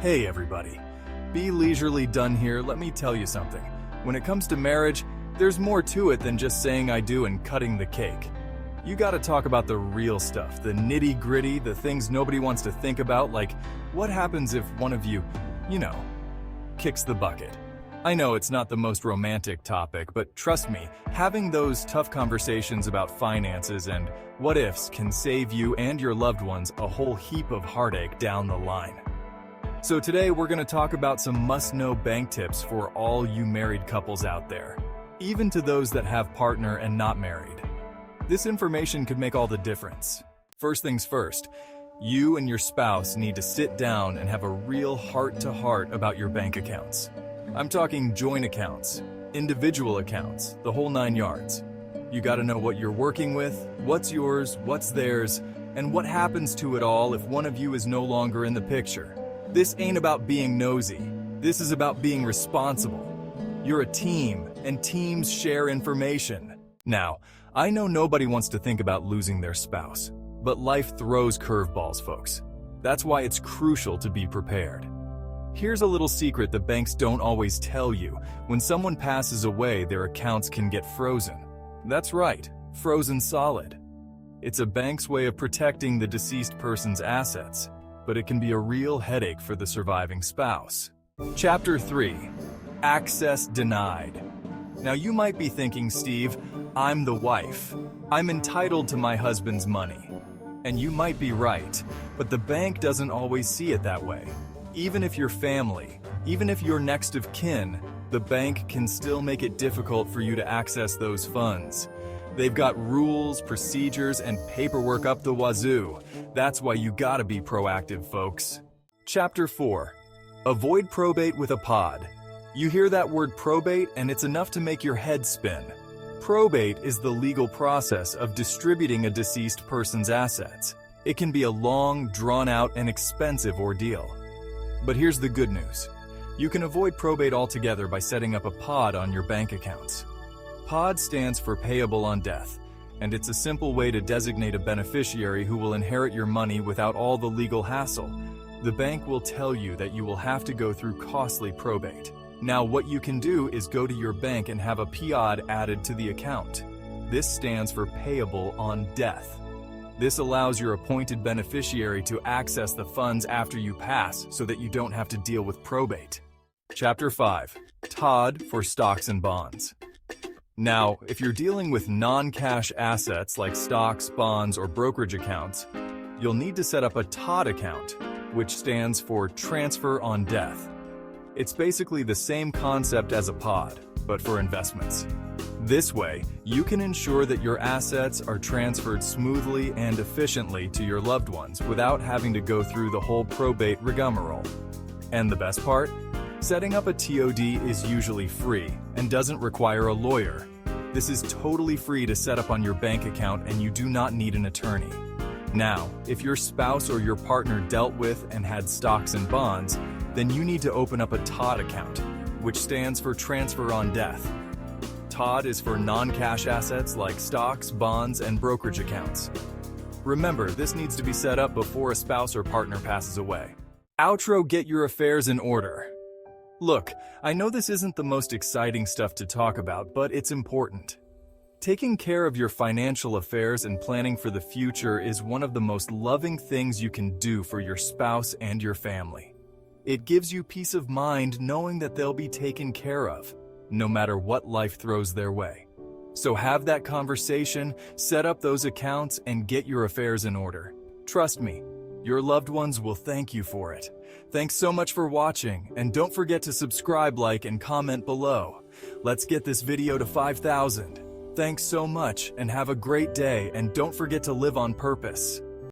Hey everybody, be leisurely done here. Let me tell you something. When it comes to marriage, there's more to it than just saying I do and cutting the cake. You gotta talk about the real stuff, the nitty-gritty, the things nobody wants to think about, like what happens if one of you, kicks the bucket. I know it's not the most romantic topic, but trust me, having those tough conversations about finances and what ifs can save you and your loved ones a whole heap of heartache down the line. So today we're going to talk about some must-know bank tips for all you married couples out there, even to those that have partner and not married. This information could make all the difference. First things first, you and your spouse need to sit down and have a real heart-to-heart about your bank accounts. I'm talking joint accounts, individual accounts, the whole 9 yards. You got to know what you're working with, what's yours, what's theirs, and what happens to it all if one of you is no longer in the picture. This ain't about being nosy. This is about being responsible. You're a team, and teams share information. Now, I know nobody wants to think about losing their spouse, but life throws curveballs, folks. That's why it's crucial to be prepared. Here's a little secret that banks don't always tell you. When someone passes away, their accounts can get frozen. That's right, frozen solid. It's a bank's way of protecting the deceased person's assets, but it can be a real headache for the surviving spouse. Chapter 3. Access denied. Now you might be thinking, Steve, I'm the wife. I'm entitled to my husband's money. And you might be right, but the bank doesn't always see it that way. Even if you're family, even if you're next of kin, the bank can still make it difficult for you to access those funds. They've got rules, procedures, and paperwork up the wazoo. That's why you gotta be proactive, folks. Chapter 4. Avoid probate with a pod. You hear that word probate and it's enough to make your head spin. Probate is the legal process of distributing a deceased person's assets. It can be a long, drawn-out, and expensive ordeal. But here's the good news. You can avoid probate altogether by setting up a pod on your bank accounts. POD stands for Payable on Death, and it's a simple way to designate a beneficiary who will inherit your money without all the legal hassle. The bank will tell you that you will have to go through costly probate. Now what you can do is go to your bank and have a POD added to the account. This stands for Payable on Death. This allows your appointed beneficiary to access the funds after you pass so that you don't have to deal with probate. Chapter 5. TOD for Stocks and Bonds. Now, if you're dealing with non-cash assets like stocks, bonds, or brokerage accounts, you'll need to set up a TOD account, which stands for Transfer on Death. It's basically the same concept as a POD, but for investments. This way, you can ensure that your assets are transferred smoothly and efficiently to your loved ones without having to go through the whole probate rigmarole. And the best part? Setting up a TOD is usually free and doesn't require a lawyer. This is totally free to set up on your bank account and you do not need an attorney. Now, if your spouse or your partner dealt with and had stocks and bonds, then you need to open up a TOD account, which stands for Transfer on Death. TOD is for non-cash assets like stocks, bonds, and brokerage accounts. Remember, this needs to be set up before a spouse or partner passes away. Outro: Get your affairs in order. Look, I know this isn't the most exciting stuff to talk about, but it's important. Taking care of your financial affairs and planning for the future is one of the most loving things you can do for your spouse and your family. It gives you peace of mind knowing that they'll be taken care of, no matter what life throws their way. So have that conversation, set up those accounts, and get your affairs in order. Trust me, your loved ones will thank you for it. Thanks so much for watching, and don't forget to subscribe, like, and comment below. Let's get this video to 5,000. Thanks so much, and have a great day, and don't forget to live on purpose.